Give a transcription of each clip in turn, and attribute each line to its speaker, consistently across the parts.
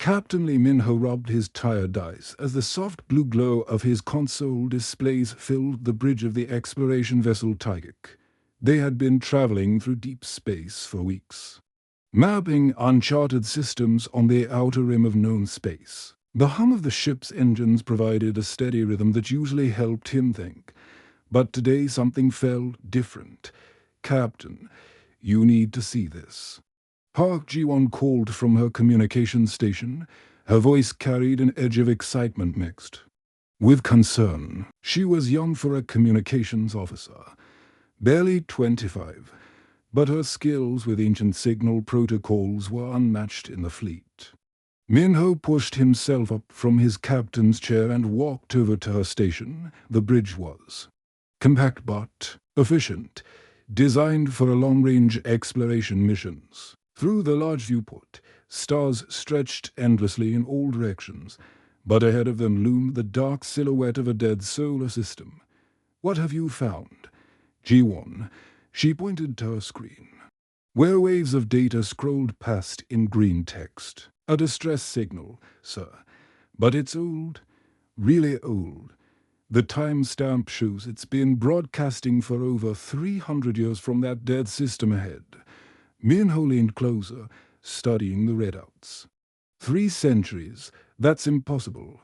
Speaker 1: Captain Lee Minho rubbed his tired eyes as the soft blue glow of his console displays filled the bridge of the exploration vessel Taigik. They had been traveling through deep space for weeks, mapping uncharted systems on the outer rim of known space. The hum of the ship's engines provided a steady rhythm that usually helped him think. But today something felt different. "Captain, you need to see this." Park Ji-won called from her communications station. Her voice carried an edge of excitement mixed with concern. She was young for a communications officer, barely 25, but her skills with ancient signal protocols were unmatched in the fleet. Minho pushed himself up from his captain's chair and walked over to her station. The bridge was compact but efficient, designed for long-range exploration missions. Through the large viewport, stars stretched endlessly in all directions, but ahead of them loomed the dark silhouette of a dead solar system. "What have you found?" Ji-won. She pointed to her screen, where waves of data scrolled past in green text. "A distress signal, sir. But it's old, really old. The timestamp shows it's been broadcasting for over 300 years from that dead system ahead." Minho leaned closer, studying the readouts. 3 centuries, that's impossible.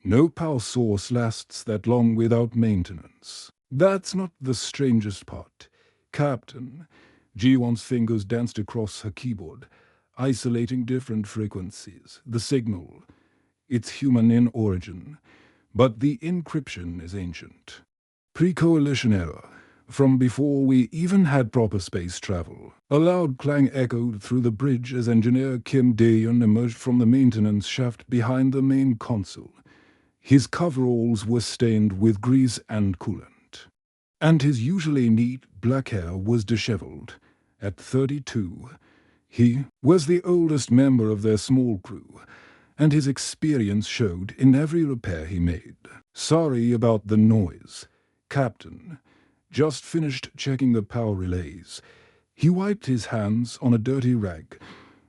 Speaker 1: No power source lasts that long without maintenance. That's not the strangest part. "Captain," Ji-won's fingers danced across her keyboard, isolating different frequencies. "The signal, it's human in origin, but the encryption is ancient. Pre-coalition era, from before we even had proper space travel." A loud clang echoed through the bridge as engineer Kim Dae-yeon emerged from the maintenance shaft behind the main console. His coveralls were stained with grease and coolant, and his usually neat black hair was disheveled. At 32, he was the oldest member of their small crew, and his experience showed in every repair he made. "Sorry about the noise, Captain. Just finished checking the power relays." He wiped his hands on a dirty rag,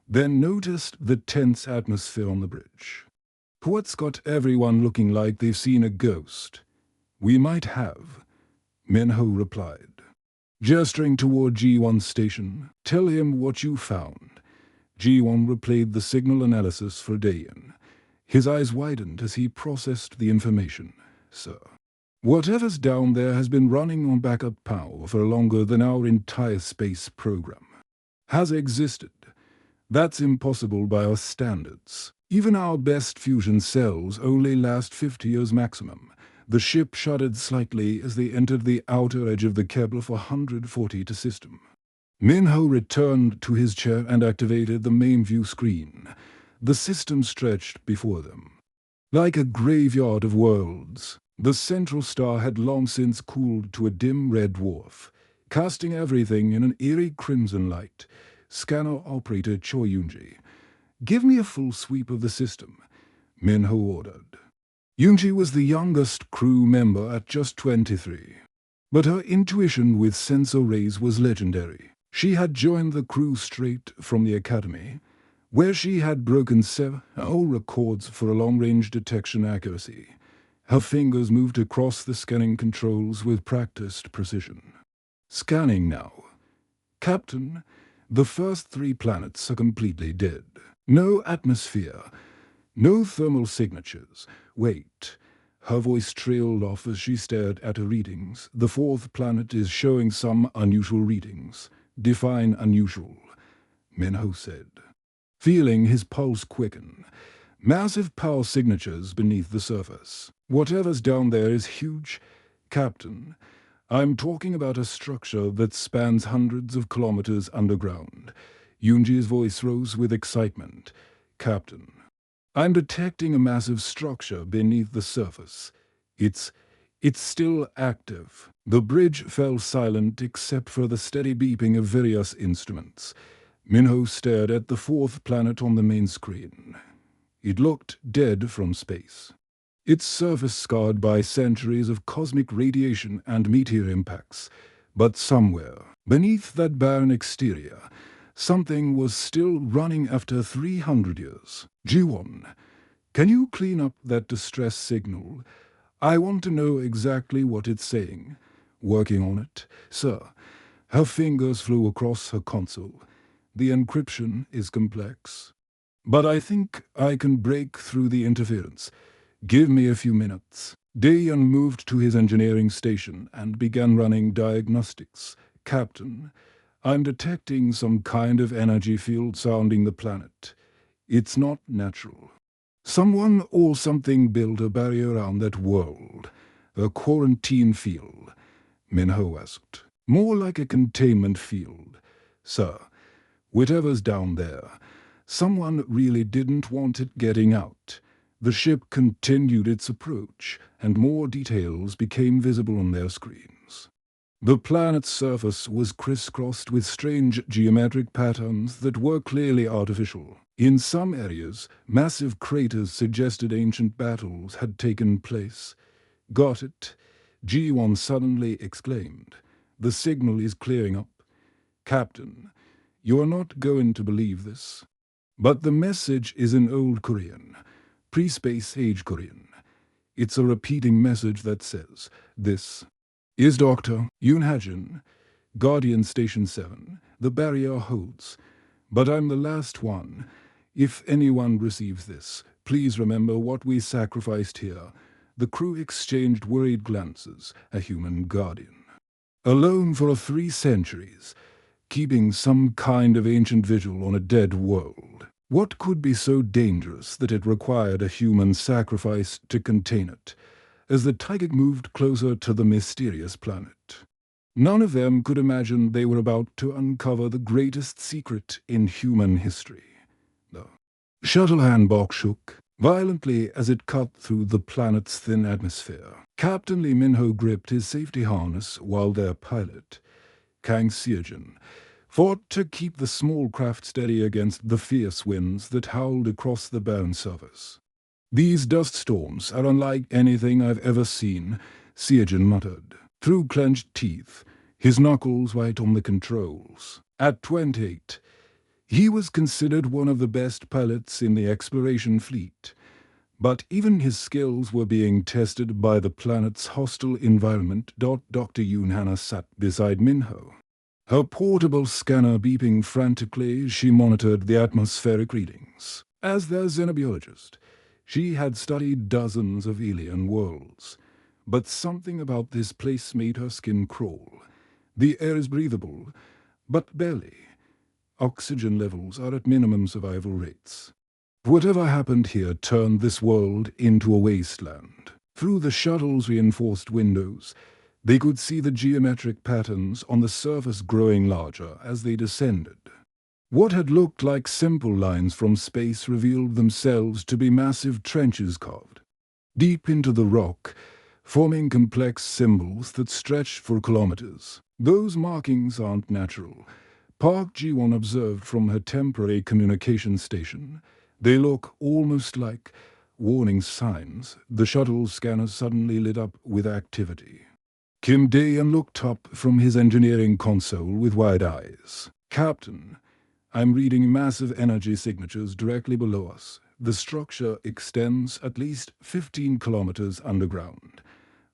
Speaker 1: then noticed the tense atmosphere on the bridge. "What's got everyone looking like they've seen a ghost?" "We might have," Minho replied, gesturing toward Ji-won's station. "Tell him what you found." Ji-won replayed the signal analysis for Dae-yeon. His eyes widened as he processed the information. "Sir, whatever's down there has been running on backup power for longer than our entire space program has existed. That's impossible by our standards. Even our best fusion cells only last 50 years maximum." The ship shuddered slightly as they entered the outer edge of the Kepler 440 system. Minho returned to his chair and activated the main view screen. The system stretched before them like a graveyard of worlds. The central star had long since cooled to a dim red dwarf, casting everything in an eerie crimson light. Scanner operator Choi Yoon-ji. "Give me a full sweep of the system," Minho ordered. Yoon-ji was the youngest crew member at just 23, but her intuition with sensor rays was legendary. She had joined the crew straight from the academy, where she had broken several records for long-range detection accuracy. Her fingers moved across the scanning controls with practiced precision. "Scanning now. Captain, the first 3 planets are completely dead. No atmosphere, no thermal signatures. Wait." Her voice trailed off as she stared at her readings. "The 4th planet is showing some unusual readings." "Define unusual," Minho said, feeling his pulse quicken. "Massive power signatures beneath the surface. Whatever's down there is huge. Captain, I'm talking about a structure that spans hundreds of kilometers underground." Yoon-ji's voice rose with excitement. "Captain, I'm detecting a massive structure beneath the surface. It's still active." The bridge fell silent except for the steady beeping of various instruments. Minho stared at the 4th planet on the main screen. It looked dead from space, its surface scarred by centuries of cosmic radiation and meteor impacts. But somewhere, beneath that barren exterior, something was still running after 300 years. G1, can you clean up that distress signal? I want to know exactly what it's saying. Working on it, sir. Her fingers flew across her console. The encryption is complex. But I think I can break through the interference. Give me a few minutes. Dayan moved to his engineering station and began running diagnostics. Captain, I'm detecting some kind of energy field surrounding the planet. It's not natural. Someone or something built a barrier around that world. A quarantine field, Minho asked. More like a containment field. Sir, whatever's down there, someone really didn't want it getting out. The ship continued its approach, and more details became visible on their screens. The planet's surface was crisscrossed with strange geometric patterns that were clearly artificial. In some areas, massive craters suggested ancient battles had taken place. Got it? G1 suddenly exclaimed. The signal is clearing up. Captain, you are not going to believe this. But the message is in Old Korean, pre-space age Korean. It's a repeating message that says, this is Dr. Yoon Ha-jin, Guardian Station 7. The barrier holds. But I'm the last one. If anyone receives this, please remember what we sacrificed here. The crew exchanged worried glances, a human guardian. Alone for 3 centuries, keeping some kind of ancient vigil on a dead world. What could be so dangerous that it required a human sacrifice to contain it, as the Taigik moved closer to the mysterious planet? None of them could imagine they were about to uncover the greatest secret in human history. The shuttle handbox shook violently as it cut through the planet's thin atmosphere. Captain Lee Minho gripped his safety harness while their pilot, Kang Seojin, fought to keep the small craft steady against the fierce winds that howled across the barren surface. These dust storms are unlike anything I've ever seen, Seojin muttered, through clenched teeth, his knuckles right on the controls. At 28, he was considered one of the best pilots in the exploration fleet, but even his skills were being tested by the planet's hostile environment. Dr. Yoon Ha sat beside Minho, her portable scanner beeping frantically as she monitored the atmospheric readings. As their xenobiologist, she had studied dozens of alien worlds, but something about this place made her skin crawl. The air is breathable, but barely. Oxygen levels are at minimum survival rates. Whatever happened here turned this world into a wasteland. Through the shuttle's reinforced windows, they could see the geometric patterns on the surface growing larger as they descended. What had looked like simple lines from space revealed themselves to be massive trenches carved deep into the rock, forming complex symbols that stretched for kilometers. Those markings aren't natural, Park Ji-won observed from her temporary communication station. They look almost like warning signs. The shuttle scanner suddenly lit up with activity. Kim Dae-yeon looked up from his engineering console with wide eyes. Captain, I'm reading massive energy signatures directly below us. The structure extends at least 15 kilometers underground.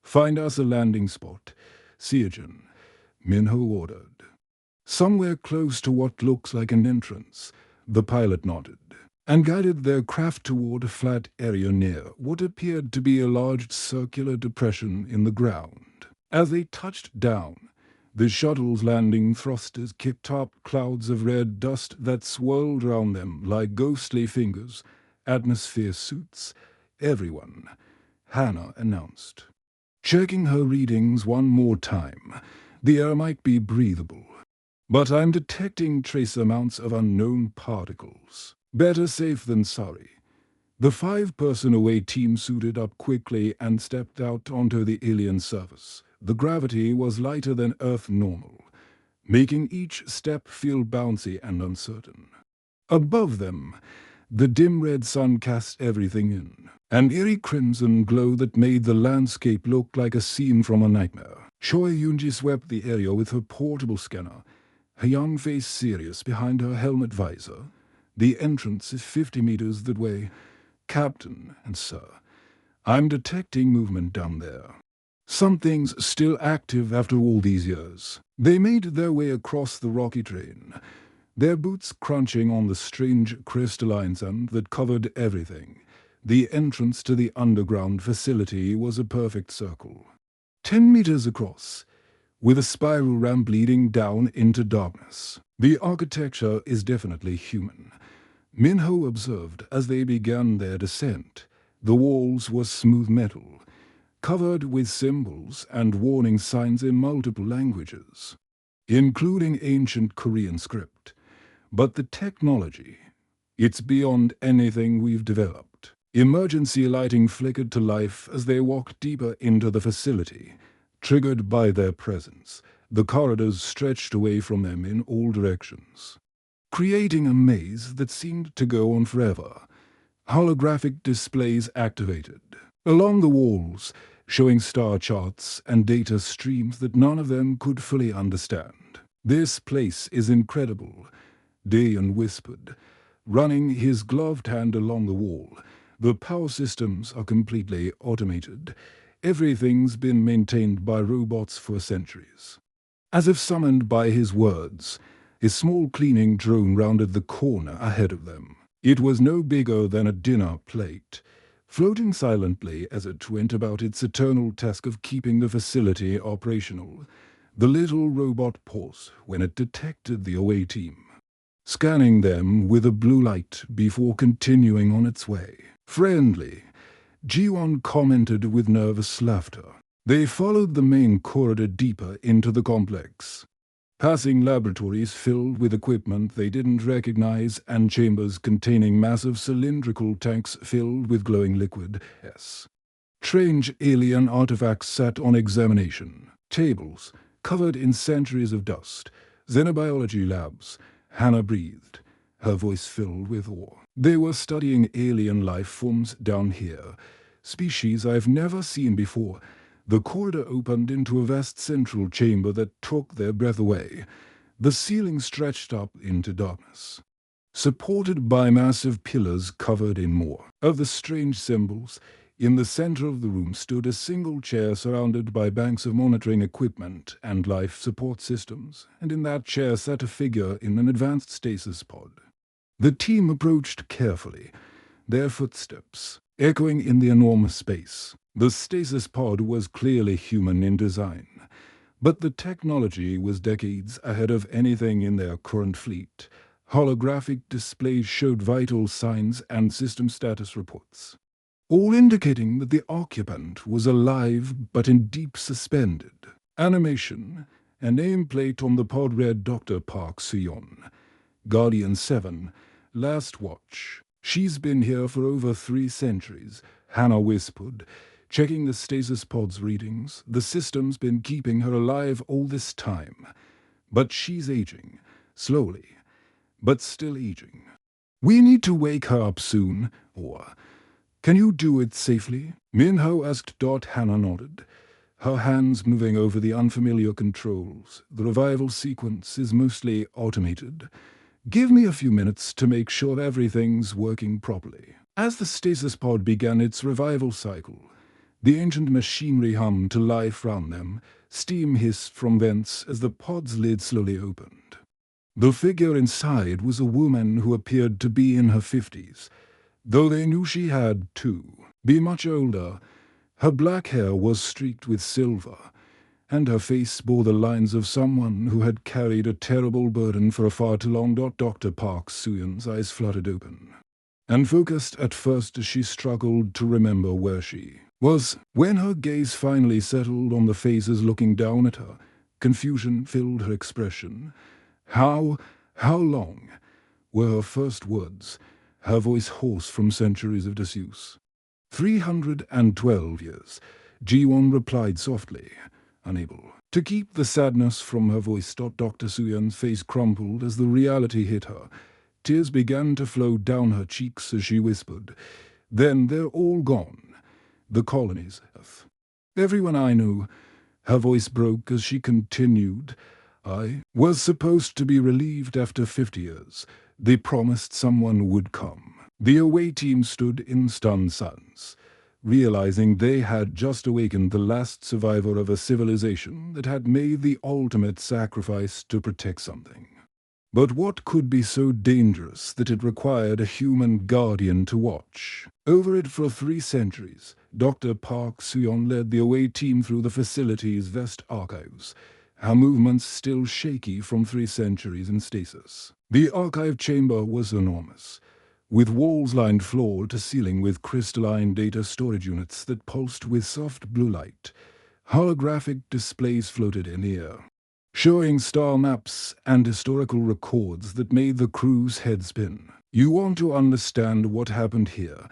Speaker 1: Find us a landing spot. Seojin, Minho ordered. Somewhere close to what looks like an entrance, the pilot nodded, and guided their craft toward a flat area near what appeared to be a large circular depression in the ground. As they touched down, the shuttle's landing thrusters kicked up clouds of red dust that swirled around them like ghostly fingers. Atmosphere suits, everyone, Hannah announced. Checking her readings one more time, the air might be breathable, but I'm detecting trace amounts of unknown particles. Better safe than sorry. The 5-person away team suited up quickly and stepped out onto the alien surface. The gravity was lighter than Earth normal, making each step feel bouncy and uncertain. Above them, the dim red sun cast everything in, an eerie crimson glow that made the landscape look like a scene from a nightmare. Choi Yoonji swept the area with her portable scanner, her young face serious behind her helmet visor. The entrance is 50 meters that way. Captain and sir, I'm detecting movement down there. Something's still active after all these years. They made their way across the rocky terrain, their boots crunching on the strange crystalline sand that covered everything. The entrance to the underground facility was a perfect circle, 10 meters across, with a spiral ramp leading down into darkness. The architecture is definitely human, Minho observed as they began their descent. The walls were smooth metal, covered with symbols and warning signs in multiple languages, including ancient Korean script. But the technology, it's beyond anything we've developed. Emergency lighting flickered to life as they walked deeper into the facility. Triggered by their presence, the corridors stretched away from them in all directions, creating a maze that seemed to go on forever. Holographic displays activated along the walls, showing star charts and data streams that none of them could fully understand. "This place is incredible," Dayan whispered, running his gloved hand along the wall. "The power systems are completely automated. Everything's been maintained by robots for centuries." As if summoned by his words, a small cleaning drone rounded the corner ahead of them. It was no bigger than a dinner plate, floating silently as it went about its eternal task of keeping the facility operational. The little robot paused when it detected the away team, scanning them with a blue light before continuing on its way. "Friendly," Ji-won commented with nervous laughter. They followed the main corridor deeper into the complex, passing laboratories filled with equipment they didn't recognize and chambers containing massive cylindrical tanks filled with glowing liquid. Strange alien artifacts sat on examination. Tables, covered in centuries of dust. Xenobiology labs. Hannah breathed, her voice filled with awe. They were studying alien life forms down here, species I've never seen before. The corridor opened into a vast central chamber that took their breath away. The ceiling stretched up into darkness, supported by massive pillars covered in more of the strange symbols. In the center of the room stood a single chair surrounded by banks of monitoring equipment and life support systems, and in that chair sat a figure in an advanced stasis pod. The team approached carefully, their footsteps echoing in the enormous space. The stasis pod was clearly human in design, but the technology was decades ahead of anything in their current fleet. Holographic displays showed vital signs and system status reports, all indicating that the occupant was alive but in deep suspended. Animation, a nameplate on the pod read Dr. Park Suyon, Guardian 7, last watch. "She's been here for over 3 centuries, Hannah whispered, checking the stasis pod's readings. "The system's been keeping her alive all this time. But she's aging, slowly, but still aging. We need to wake her up soon, or can you do it safely?" Minho asked. Hannah nodded, her hands moving over the unfamiliar controls. "The revival sequence is mostly automated. Give me a few minutes to make sure everything's working properly." As the stasis pod began its revival cycle, the ancient machinery hummed to life round them. Steam hissed from vents as the pod's lid slowly opened. The figure inside was a woman who appeared to be in her 50s, though they knew she had, too, be much older. Her black hair was streaked with silver, and her face bore the lines of someone who had carried a terrible burden for far too long. Dr. Park Suyun's eyes fluttered open and focused at first as she struggled to remember where she was. When her gaze finally settled on the faces looking down at her, confusion filled her expression. How long?" were her first words, her voice hoarse from centuries of disuse. 312 years, Ji-won replied softly, unable to keep the sadness from her voice. Dr. Suyun's face crumpled as the reality hit her. Tears began to flow down her cheeks as she whispered, "Then they're all gone. The colonies, everyone I knew." Her voice broke as she continued, "I was supposed to be relieved after 50 years. They promised someone would come. The away team stood in stunned silence, realizing they had just awakened the last survivor of a civilization that had made the ultimate sacrifice to protect something. But what could be so dangerous that it required a human guardian to watch? Over it for 3 centuries, Dr. Park Suyon led the away team through the facility's vast archives, her movements still shaky from 3 centuries in stasis. The archive chamber was enormous, with walls lined floor to ceiling with crystalline data storage units that pulsed with soft blue light. Holographic displays floated in the air, showing star maps and historical records that made the crew's head spin. "You want to understand what happened here,"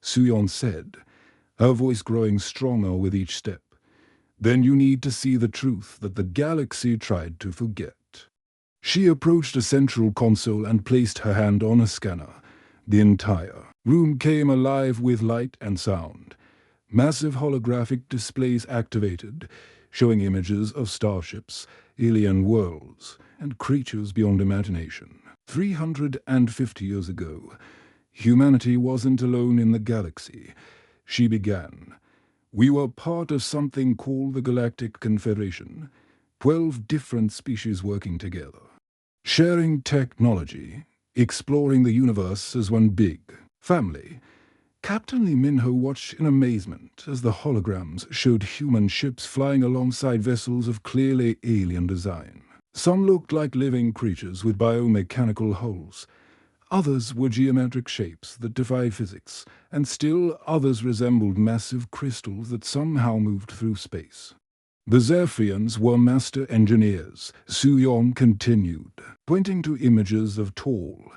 Speaker 1: Suyon said, her voice growing stronger with each step. "Then you need to see the truth that the galaxy tried to forget." She approached a central console and placed her hand on a scanner. The entire room came alive with light and sound. Massive holographic displays activated, showing images of starships, alien worlds, and creatures beyond imagination. 350 years ago, humanity wasn't alone in the galaxy. She began. "We were part of something called the Galactic Confederation, 12 different species working together, sharing technology, exploring the universe as one big family." Captain Lee Minho watched in amazement as the holograms showed human ships flying alongside vessels of clearly alien design. Some looked like living creatures with biomechanical hulls. Others were geometric shapes that defied physics, and still others resembled massive crystals that somehow moved through space. "The Zephyrians were master engineers," Suyon continued, pointing to images of tall,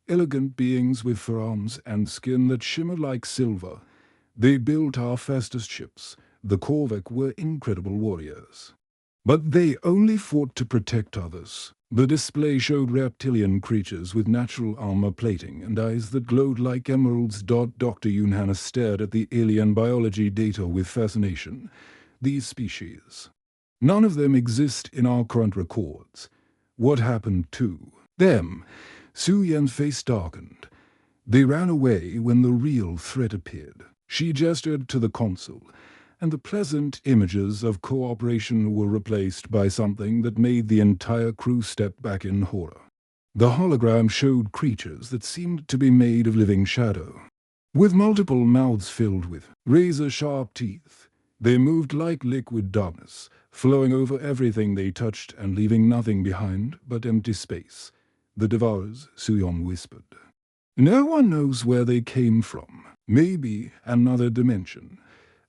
Speaker 1: elegant beings with forearms and skin that shimmered like silver. "They built our fastest ships. The Korvac were incredible warriors. But they only fought to protect others." The display showed reptilian creatures with natural armor plating and eyes that glowed like emeralds. Dr. Yunhana stared at the alien biology data with fascination. "These species, none of them exist in our current records. What happened to them?" Suyan's face darkened. "They ran away when the real threat appeared." She gestured to the console, and the pleasant images of cooperation were replaced by something that made the entire crew step back in horror. The hologram showed creatures that seemed to be made of living shadow, with multiple mouths filled with razor-sharp teeth. They moved like liquid darkness, flowing over everything they touched and leaving nothing behind but empty space. "The Devourers," Suyon whispered. "No one knows where they came from. Maybe another dimension.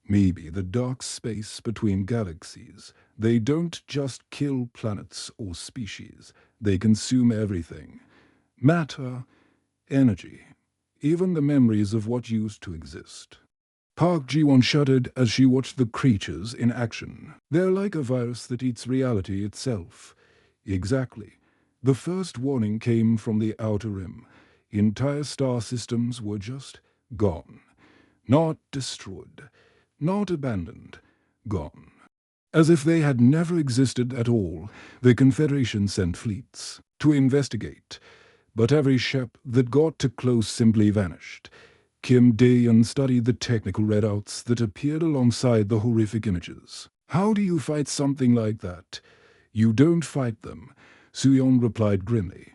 Speaker 1: Maybe the dark space between galaxies. They don't just kill planets or species. They consume everything. Matter, energy, even the memories of what used to exist." Park Ji-won shuddered as she watched the creatures in action. "They're like a virus that eats reality itself." Exactly. The first warning came from the Outer Rim. Entire star systems were just gone. Not destroyed, not abandoned, gone. As if they had never existed at all, the Confederation sent fleets to investigate, but every ship that got too close simply vanished. Kim Dae-yeon studied the technical readouts that appeared alongside the horrific images. "How do you fight something like that?" "You don't fight them," Suyon replied grimly.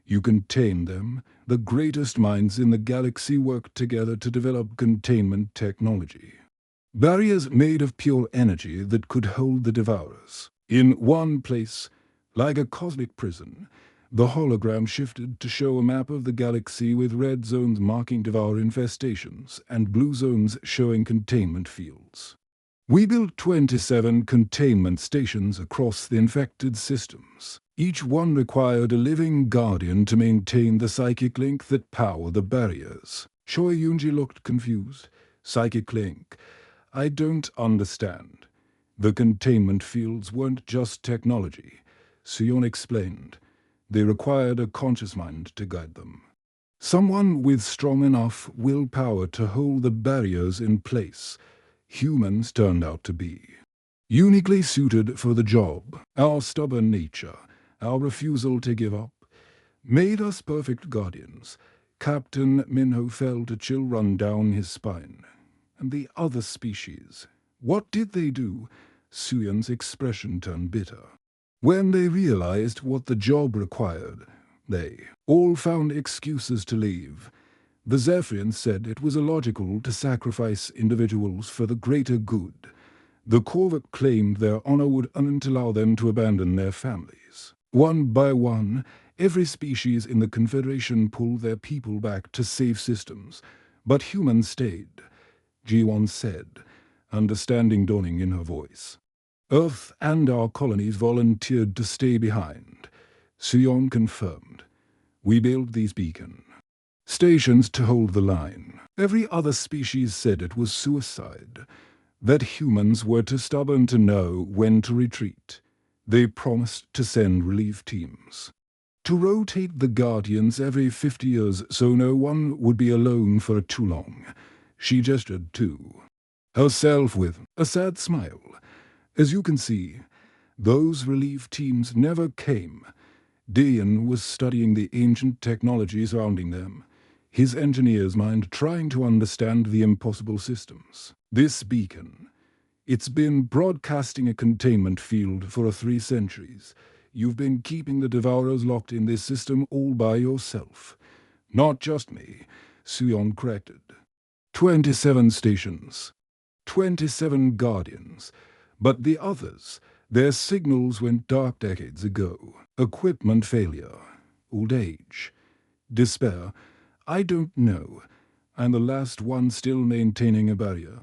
Speaker 1: "You contain them. The greatest minds in the galaxy worked together to develop containment technology. Barriers made of pure energy that could hold the Devourers. In one place, like a cosmic prison, the hologram shifted to show a map of the galaxy with red zones marking Devourer infestations and blue zones showing containment fields. We built 27 containment stations across the infected systems. Each one required a living guardian to maintain the psychic link that powered the barriers." Choi Yoonji looked confused. "Psychic link? I don't understand." "The containment fields weren't just technology," Suyon explained. "They required a conscious mind to guide them. Someone with strong enough willpower to hold the barriers in place. Humans turned out to be uniquely suited for the job. Our stubborn nature, our refusal to give up, made us perfect guardians. Captain Minho felt a chill run down his spine. And the other species, what did they do? Suyan's expression turned bitter. When they realized what the job required, they all found excuses to leave. The Zephyrians said it was illogical to sacrifice individuals for the greater good. The Corvette claimed their honor would not allow them to abandon their families. One by one, every species in the Confederation pulled their people back to safe systems, but humans stayed, G1 said, understanding dawning in her voice. Earth and our colonies volunteered to stay behind. Suyon confirmed. We built these beacon stations to hold the line. Every other species said it was suicide, that humans were too stubborn to know when to retreat. They promised to send relief teams to rotate the Guardians every 50 years so no one would be alone for too long. She gestured to herself with a sad smile. As you can see, those relief teams never came. Dayan was studying the ancient technology surrounding them, his engineer's mind trying to understand the impossible systems. This beacon, it's been broadcasting a containment field for 3 centuries. You've been keeping the Devourers locked in this system all by yourself. Not just me, Suyon corrected. 27 stations, 27 Guardians, but the others, their signals went dark decades ago. Equipment failure, old age, despair. I don't know. I'm the last one still maintaining a barrier.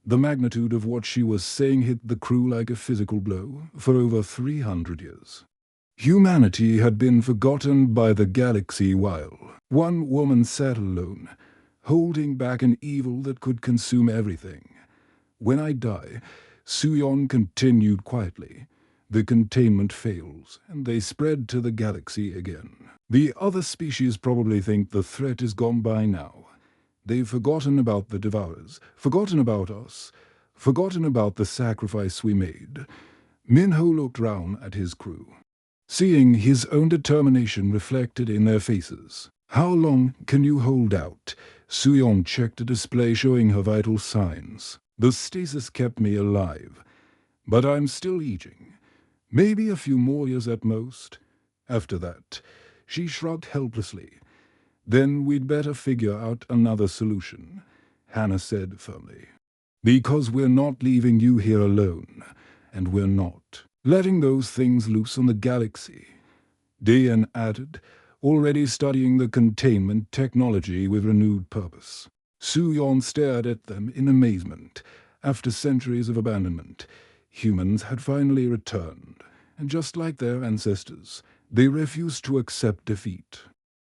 Speaker 1: The magnitude of what she was saying hit the crew like a physical blow for over 300 years. Humanity had been forgotten by the galaxy while one woman sat alone, holding back an evil that could consume everything. When I die, Suyon continued quietly. The containment fails, and they spread to the galaxy again. The other species probably think the threat is gone by now. They've forgotten about the Devourers, forgotten about us, forgotten about the sacrifice we made. Minho looked round at his crew, seeing his own determination reflected in their faces. How long can you hold out? Suyon checked a display showing her vital signs. The stasis kept me alive, but I'm still aging. Maybe a few more years at most. After that, she shrugged helplessly. Then we'd better figure out another solution, Hannah said firmly. Because we're not leaving you here alone, and we're not letting those things loose on the galaxy. Dayan added, already studying the containment technology with renewed purpose. Suyon stared at them in amazement. After centuries of abandonment, humans had finally returned, and just like their ancestors, they refused to accept defeat.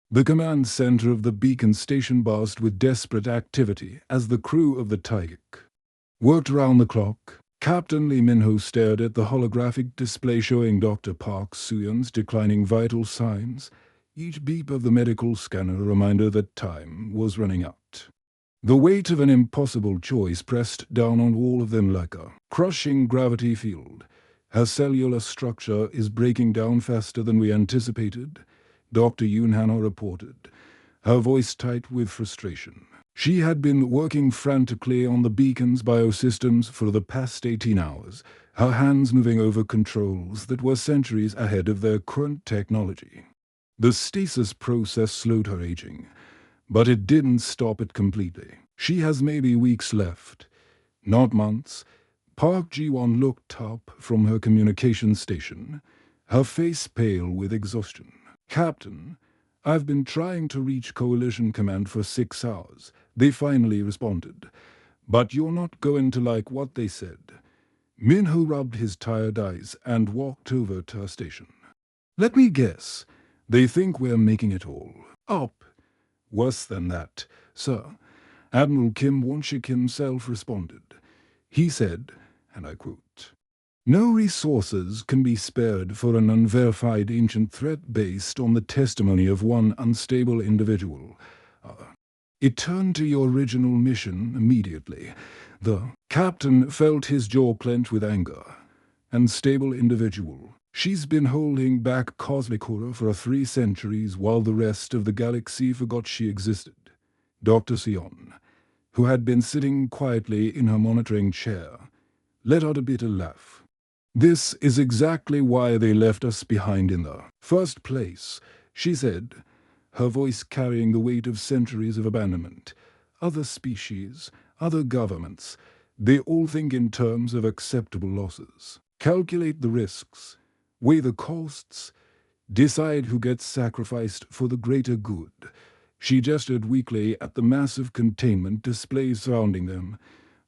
Speaker 1: The command center of the beacon station buzzed with desperate activity as the crew of the Taigik worked around the clock. Captain Lee Minho stared at the holographic display showing Dr. Park Suyun's declining vital signs, each beep of the medical scanner a reminder that time was running out. The weight of an impossible choice pressed down on all of them like a crushing gravity field. Her cellular structure is breaking down faster than we anticipated, Dr. Yunhano reported, her voice tight with frustration. She had been working frantically on the beacon's biosystems for the past 18 hours, her hands moving over controls that were centuries ahead of their current technology. The stasis process slowed her aging, but it didn't stop it completely. She has maybe weeks left, not months. Park Ji-won looked up from her communication station, her face pale with exhaustion. Captain, I've been trying to reach Coalition Command for 6 hours. They finally responded. But you're not going to like what they said. Minho rubbed his tired eyes and walked over to her station. Let me guess. They think we're making it all up. Worse than that, sir. Admiral Kim Won-shik himself responded. He said, and I quote, "No resources can be spared for an unverified ancient threat based on the testimony of one unstable individual. Return to your original mission immediately." The captain felt his jaw clench with anger. Unstable individual. She's been holding back cosmic horror for 3 centuries while the rest of the galaxy forgot she existed. Dr. Sion, who had been sitting quietly in her monitoring chair, let out a bitter laugh. "This is exactly why they left us behind in the first place," she said, her voice carrying the weight of centuries of abandonment. "Other species, other governments, they all think in terms of acceptable losses. Calculate the risks, weigh the costs, decide who gets sacrificed for the greater good." She gestured weakly at the massive containment displays surrounding them.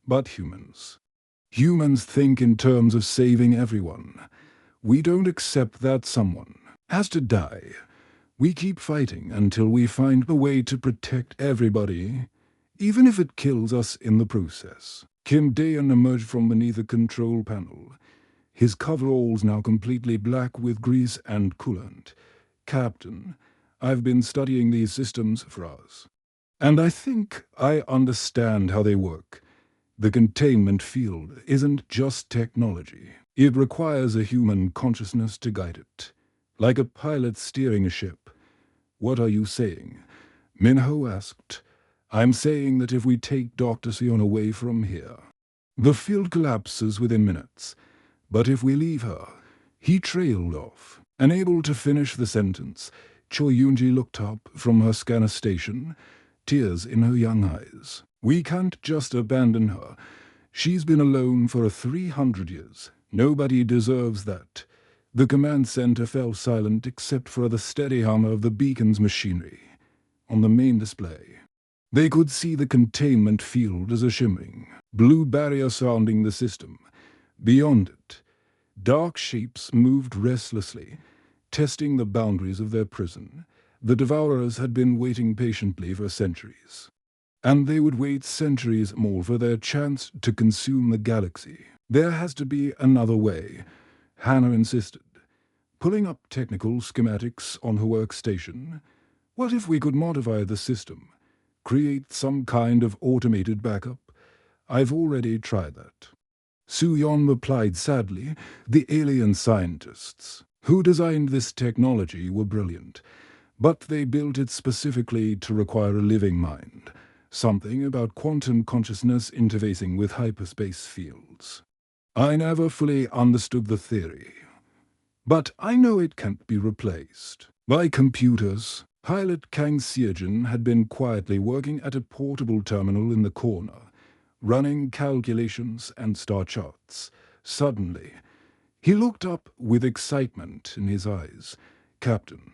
Speaker 1: "But humans think in terms of saving everyone. We don't accept that someone has to die. We keep fighting until we find a way to protect everybody, even if it kills us in the process." Kim Dayan emerged from beneath the control panel, his coveralls now completely black with grease and coolant. "Captain, I've been studying these systems for hours, and I think I understand how they work. The containment field isn't just technology. It requires a human consciousness to guide it, like a pilot steering a ship." "What are you saying?" Minho asked. "I'm saying that if we take Dr. Sion away from here, the field collapses within minutes. But if we leave her..." He trailed off. Unable to finish the sentence, Cho Yunji looked up from her scanner station, tears in her young eyes. "We can't just abandon her. She's been alone for 300 years. Nobody deserves that." The command center fell silent except for the steady hum of the beacon's machinery. On the main display, they could see the containment field as a shimmering blue barrier surrounding the system. Beyond it, dark shapes moved restlessly, testing the boundaries of their prison. The Devourers had been waiting patiently for centuries, and they would wait centuries more for their chance to consume the galaxy. "There has to be another way," Hannah insisted, pulling up technical schematics on her workstation. "What if we could modify the system, create some kind of automated backup?" "I've already tried that," Su-Yon replied sadly. "The alien scientists who designed this technology were brilliant, but they built it specifically to require a living mind. Something about quantum consciousness interfacing with hyperspace fields. I never fully understood the theory, but I know it can't be replaced by computers." Pilot Kang Seojin had been quietly working at a portable terminal in the corner, running calculations and star charts. Suddenly, he looked up with excitement in his eyes. "Captain,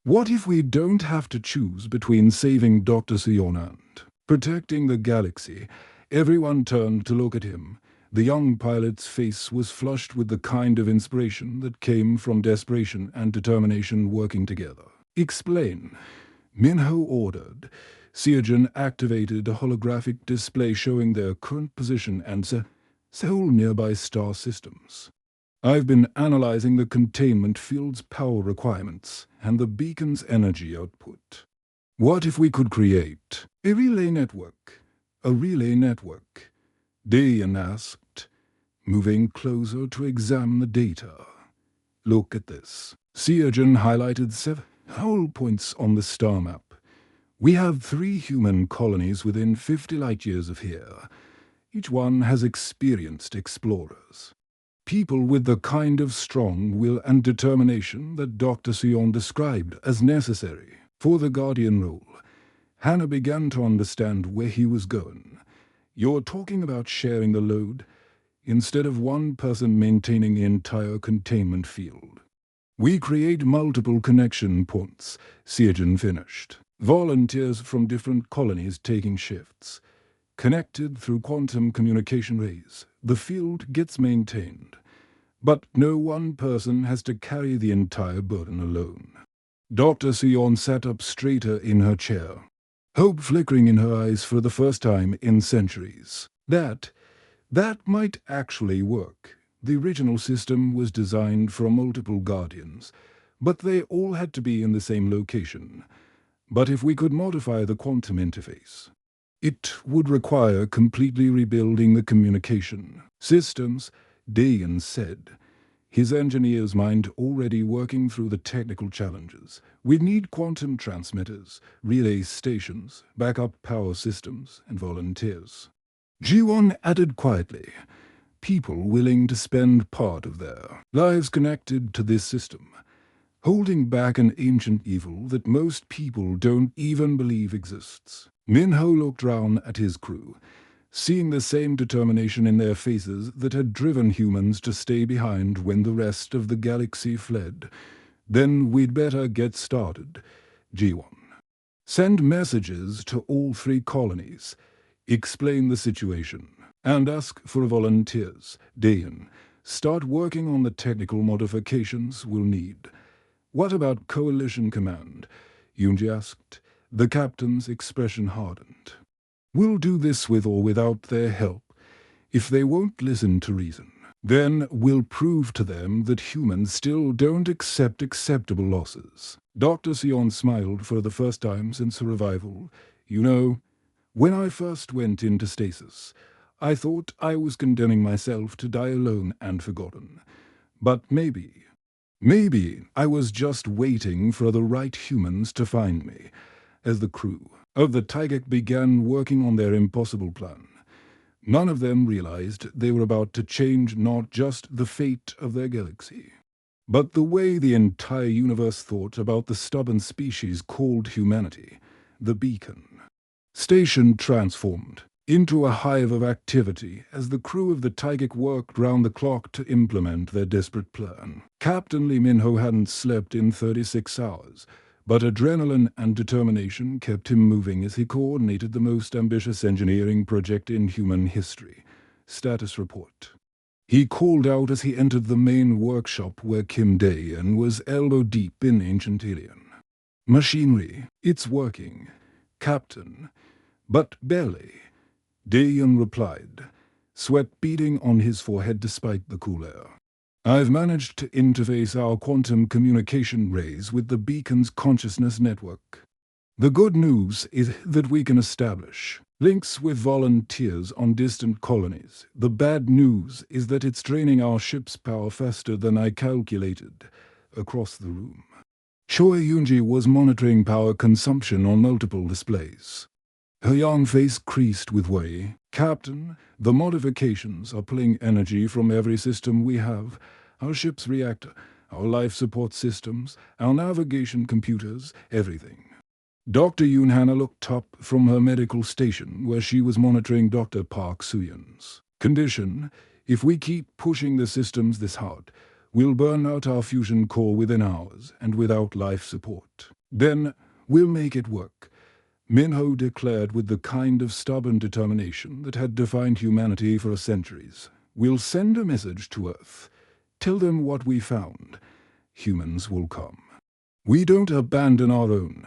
Speaker 1: what if we don't have to choose between saving Dr. Sion and protecting the galaxy?" Everyone turned to look at him. The young pilot's face was flushed with the kind of inspiration that came from desperation and determination working together. "Explain," Minho ordered. Seojin activated a holographic display showing their current position and several nearby star systems. "I've been analyzing the containment field's power requirements and the beacon's energy output. What if we could create a relay network?" "A relay network?" Dayan asked, moving closer to examine the data. "Look at this." Seojin highlighted several points on the star map. "We have 3 human colonies within 50 light-years of here. Each one has experienced explorers. People with the kind of strong will and determination that Dr. Sion described as necessary for the Guardian role." Hannah began to understand where he was going. "You're talking about sharing the load, instead of one person maintaining the entire containment field." "We create multiple connection points," Seojin finished. "Volunteers from different colonies taking shifts. Connected through quantum communication rays, the field gets maintained. But no one person has to carry the entire burden alone." Dr. Sion sat up straighter in her chair, hope flickering in her eyes for the first time in centuries. That might actually work. The original system was designed for multiple Guardians, but they all had to be in the same location. But if we could modify the quantum interface, it would require completely rebuilding the communication systems," Dayan said. his engineer's mind already working through the technical challenges. We need quantum transmitters, relay stations, backup power systems, and volunteers. Ji-won added quietly, people willing to spend part of their lives connected to this system, holding back an ancient evil that most people don't even believe exists. Min-ho looked round at his crew, seeing the same determination in their faces that had driven humans to stay behind when the rest of the galaxy fled. Then we'd better get started. G1. Send messages to all 3 colonies. Explain the situation. And ask for volunteers. Dayan. Start working on the technical modifications we'll need. What about Coalition Command? Yoonji asked. The captain's expression hardened. We'll do this with or without their help. If they won't listen to reason, then we'll prove to them that humans still don't accept acceptable losses. Dr. Sion smiled for the first time since her revival. You know, when I first went into stasis, I thought I was condemning myself to die alone and forgotten. But maybe I was just waiting for the right humans to find me. As the crew of the Taigek began working on their impossible plan, none of them realized they were about to change not just the fate of their galaxy, but the way the entire universe thought about the stubborn species called humanity. The beacon station transformed into a hive of activity as the crew of the Taigek worked round the clock to implement their desperate plan. Captain Lee Min-ho hadn't slept in 36 hours, but adrenaline and determination kept him moving as he coordinated the most ambitious engineering project in human history. Status report. He called out as he entered the main workshop where Kim Dae-yeon was elbow-deep in ancient alien. Machinery, it's working. Captain. But barely. Dae-yeon replied, sweat beading on his forehead despite the cool air. I've managed to interface our quantum communication rays with the beacon's consciousness network. The good news is that we can establish links with volunteers on distant colonies. The bad news is that it's draining our ship's power faster than I calculated. Across the room, Choi Yoonji was monitoring power consumption on multiple displays. Her young face creased with worry. Captain, the modifications are pulling energy from every system we have. Our ship's reactor, our life support systems, our navigation computers, everything. Dr. Yoon Hana looked up from her medical station where she was monitoring Dr. Park Soo-yeon's condition. If we keep pushing the systems this hard, we'll burn out our fusion core within hours and without life support. Then we'll make it work. Min-ho declared with the kind of stubborn determination that had defined humanity for centuries. We'll send a message to Earth. Tell them what we found. Humans will come. We don't abandon our own.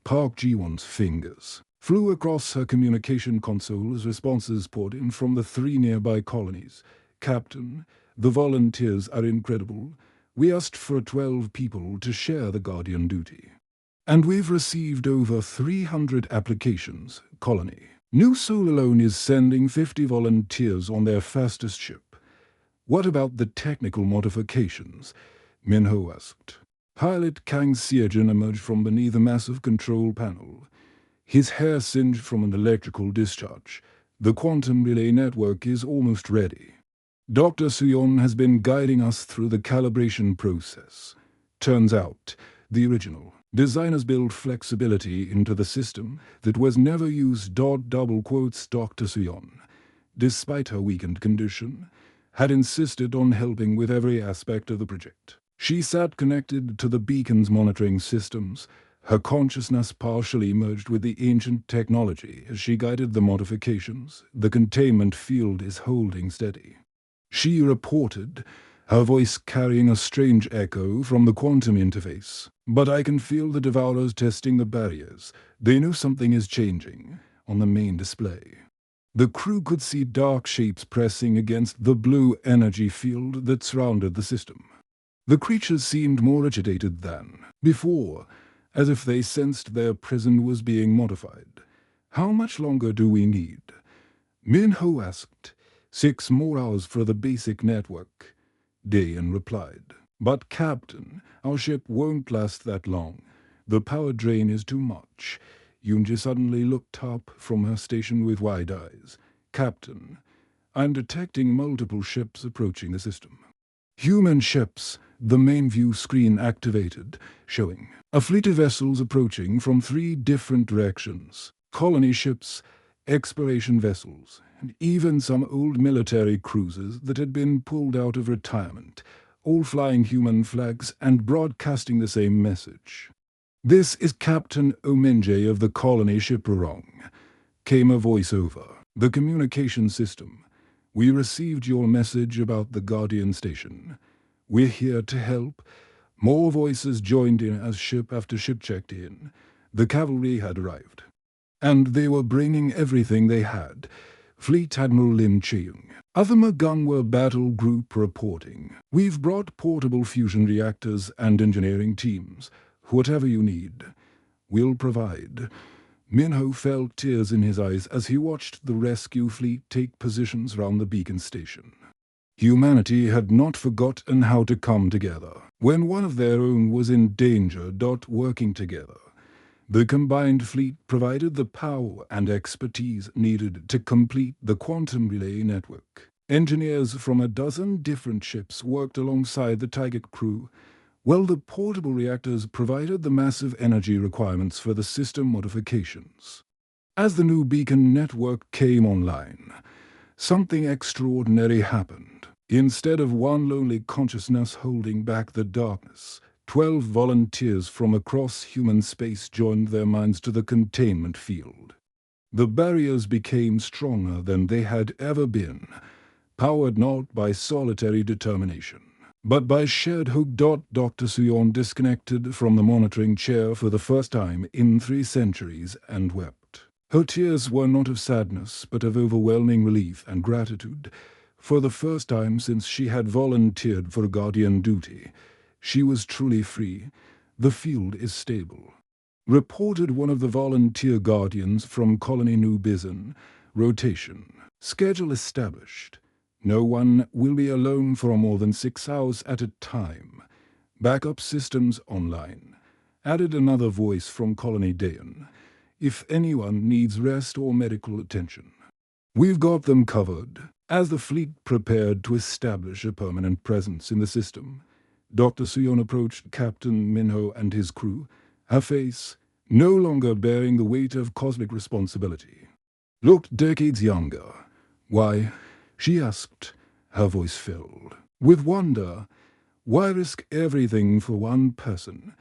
Speaker 1: Park Ji-won's fingers flew across her communication console as responses poured in from the 3 nearby colonies. Captain, the volunteers are incredible. We asked for 12 people to share the Guardian duty. And we've received over 300 applications. Colony. New Seoul alone is sending 50 volunteers on their fastest ship. What about the technical modifications? Min-ho asked. Pilot Kang Seojin emerged from beneath a massive control panel. His hair singed from an electrical discharge. The quantum relay network is almost ready. Dr. Soo-yeon has been guiding us through the calibration process. Turns out, the original designers built flexibility into the system that was never used. Double quotes Dr. Soo-yeon, despite her weakened condition, had insisted on helping with every aspect of the project. She sat connected to the beacon's monitoring systems, her consciousness partially merged with the ancient technology as she guided the modifications. The containment field is holding steady. She reported, her voice carrying a strange echo from the quantum interface. But I can feel the Devourers testing the barriers. They know something is changing on the main display. The crew could see dark shapes pressing against the blue energy field that surrounded the system. The creatures seemed more agitated than before, as if they sensed their prison was being modified. How much longer do we need? Min-ho asked. 6 more hours for the basic network. Dayan replied. "But Captain, our ship won't last that long. The power drain is too much." Yunji suddenly looked up from her station with wide eyes. "Captain, I'm detecting multiple ships approaching the system." "Human ships," the main view screen activated, showing a fleet of vessels approaching from 3 different directions. Colony ships, exploration vessels, and even some old military cruisers that had been pulled out of retirement, all flying human flags and broadcasting the same message. "This is Captain Ominje of the colony ship Rong," came a voice over the communication system. "We received your message about the Guardian station. We're here to help." More voices joined in as ship after ship checked in. The cavalry had arrived, and they were bringing everything they had. Fleet Admiral Lim Cheung. Other Magungwa battle group reporting. "We've brought portable fusion reactors and engineering teams. Whatever you need, we'll provide." Minho felt tears in his eyes as he watched the rescue fleet take positions round the beacon station. Humanity had not forgotten how to come together when one of their own was in danger. Working together, the combined fleet provided the power and expertise needed to complete the quantum relay network. Engineers from a dozen different ships worked alongside the Taigek crew, while the portable reactors provided the massive energy requirements for the system modifications. As the new beacon network came online, something extraordinary happened. Instead of one lonely consciousness holding back the darkness, 12 volunteers from across human space joined their minds to the containment field. The barriers became stronger than they had ever been, powered not by solitary determination, but by shared hope. Dr. Suyon disconnected from the monitoring chair for the first time in 3 centuries and wept. Her tears were not of sadness, but of overwhelming relief and gratitude. For the first time since she had volunteered for Guardian duty, she was truly free. "The field is stable," reported one of the volunteer guardians from Colony New Bizen. "Rotation schedule established. No one will be alone for more than 6 hours at a time. Backup systems online," added another voice from Colony Dayan. "If anyone needs rest or medical attention, we've got them covered." As the fleet prepared to establish a permanent presence in the system, Dr. Suyon approached Captain Minho and his crew, her face no longer bearing the weight of cosmic responsibility. "Looked decades younger. Why?" she asked. Her voice filled with wonder. "Why risk everything for one person?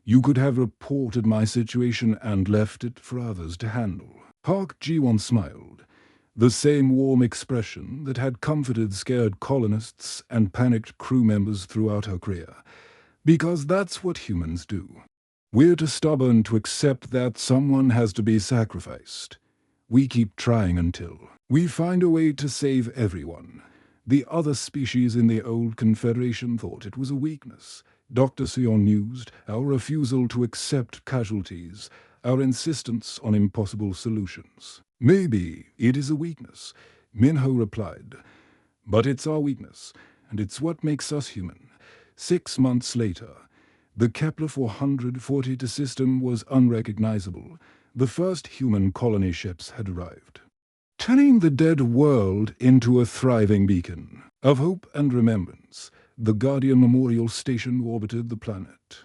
Speaker 1: You could have reported my situation and left it for others to handle." Park Ji-won smiled, the same warm expression that had comforted scared colonists and panicked crew members throughout her career. "Because that's what humans do. We're too stubborn to accept that someone has to be sacrificed. We keep trying until we find a way to save everyone." The other species in the old Confederation thought it was a weakness. Dr. Suyon mused, "Our refusal to accept casualties, our insistence on impossible solutions." "Maybe it is a weakness," Minho replied. "But it's our weakness, and it's what makes us human." 6 months later, the Kepler 442 system was unrecognizable. The first human colony ships had arrived, turning the dead world into a thriving beacon of hope and remembrance. The Guardian Memorial Station orbited the planet,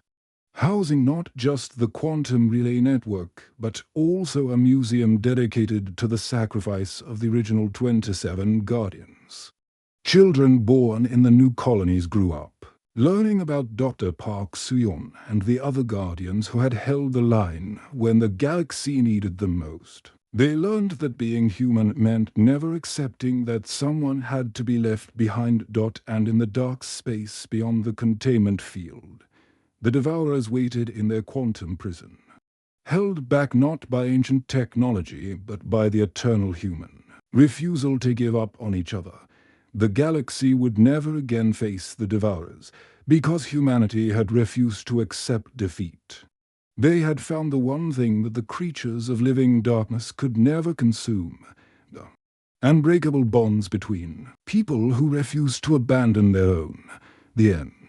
Speaker 1: housing not just the quantum relay network, but also a museum dedicated to the sacrifice of the original 27 Guardians. Children born in the new colonies grew up, learning about Dr. Park Suyon and the other Guardians who had held the line when the galaxy needed them most. They learned that being human meant never accepting that someone had to be left behind. And in the dark space beyond the containment field, the Devourers waited in their quantum prison, held back not by ancient technology but by the eternal human refusal to give up on each other. The galaxy would never again face the Devourers because humanity had refused to accept defeat. They had found the one thing that the creatures of living darkness could never consume: unbreakable bonds between people who refused to abandon their own. The end.